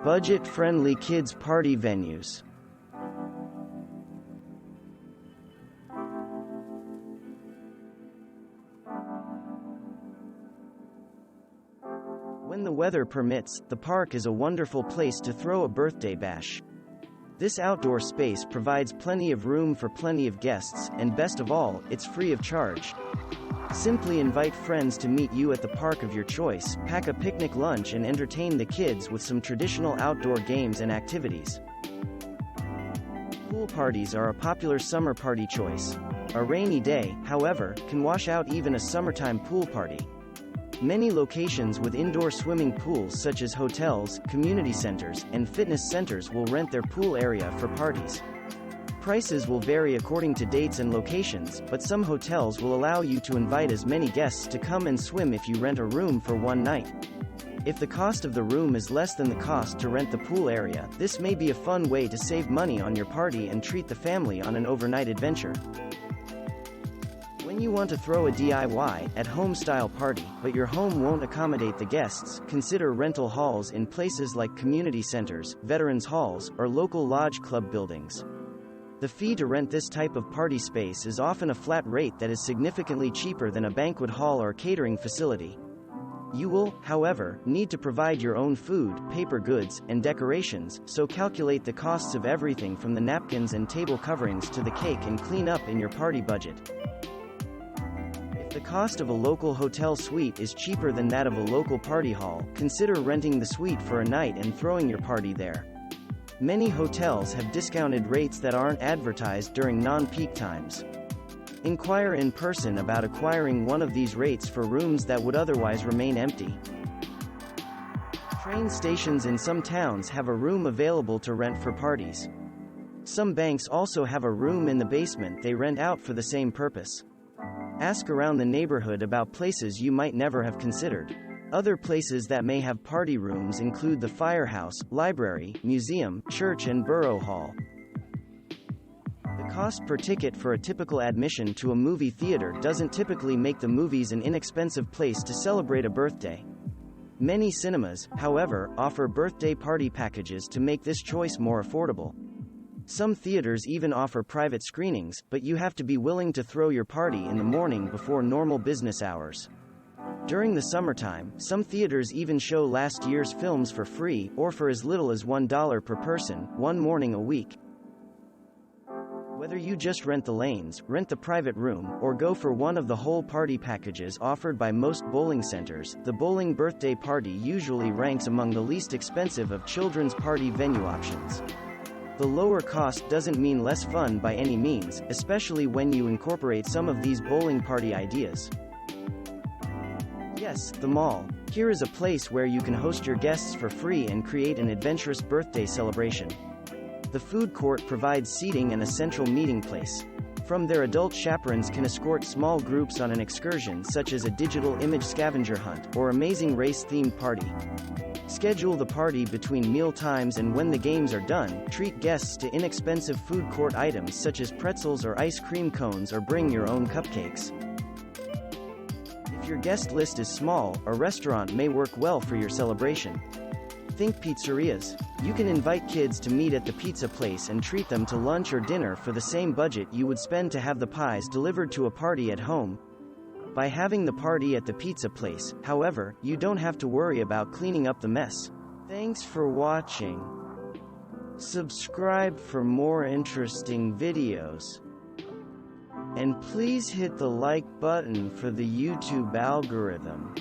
Budget-friendly kids' party venues. When the weather permits, the park is a wonderful place to throw a birthday bash. This outdoor space provides plenty of room for plenty of guests, and best of all, it's free of charge. Simply invite friends to meet you at the park of your choice, pack a picnic lunch and entertain the kids with some traditional outdoor games and activities. Pool parties are a popular summer party choice. A rainy day, however, can wash out even a summertime pool party. Many locations with indoor swimming pools such as hotels, community centers, and fitness centers will rent their pool area for parties. Prices will vary according to dates and locations, but some hotels will allow you to invite as many guests to come and swim if you rent a room for one night. If the cost of the room is less than the cost to rent the pool area, this may be a fun way to save money on your party and treat the family on an overnight adventure. When you want to throw a DIY, at-home style party, but your home won't accommodate the guests, consider rental halls in places like community centers, veterans halls, or local lodge club buildings. The fee to rent this type of party space is often a flat rate that is significantly cheaper than a banquet hall or catering facility. You will, however, need to provide your own food, paper goods, and decorations, so calculate the costs of everything from the napkins and table coverings to the cake and clean up in your party budget. If the cost of a local hotel suite is cheaper than that of a local party hall, consider renting the suite for a night and throwing your party there. Many hotels have discounted rates that aren't advertised during non-peak times. Inquire in person about acquiring one of these rates for rooms that would otherwise remain empty. Train stations in some towns have a room available to rent for parties. Some banks also have a room in the basement they rent out for the same purpose. Ask around the neighborhood about places you might never have considered. Other places that may have party rooms include the firehouse, library, museum, church and borough hall. The cost per ticket for a typical admission to a movie theater doesn't typically make the movies an inexpensive place to celebrate a birthday. Many cinemas, however, offer birthday party packages to make this choice more affordable. Some theaters even offer private screenings, but you have to be willing to throw your party in the morning before normal business hours. During the summertime, some theaters even show last year's films for free, or for as little as $1 per person, one morning a week. Whether you just rent the lanes, rent the private room, or go for one of the whole party packages offered by most bowling centers, the bowling birthday party usually ranks among the least expensive of children's party venue options. The lower cost doesn't mean less fun by any means, especially when you incorporate some of these bowling party ideas. Yes, the mall. Here is a place where you can host your guests for free and create an adventurous birthday celebration. The food court provides seating and a central meeting place. From there, adult chaperons can escort small groups on an excursion such as a digital image scavenger hunt or amazing race-themed party. Schedule the party between meal times, and when the games are done, treat guests to inexpensive food court items such as pretzels or ice cream cones, or bring your own cupcakes. If your guest list is small, a restaurant may work well for your celebration. Think pizzerias. You can invite kids to meet at the pizza place and treat them to lunch or dinner for the same budget you would spend to have the pies delivered to a party at home. By having the party at the pizza place, however, you don't have to worry about cleaning up the mess. Thanks for watching. Subscribe for more interesting videos. And please hit the like button for the YouTube algorithm.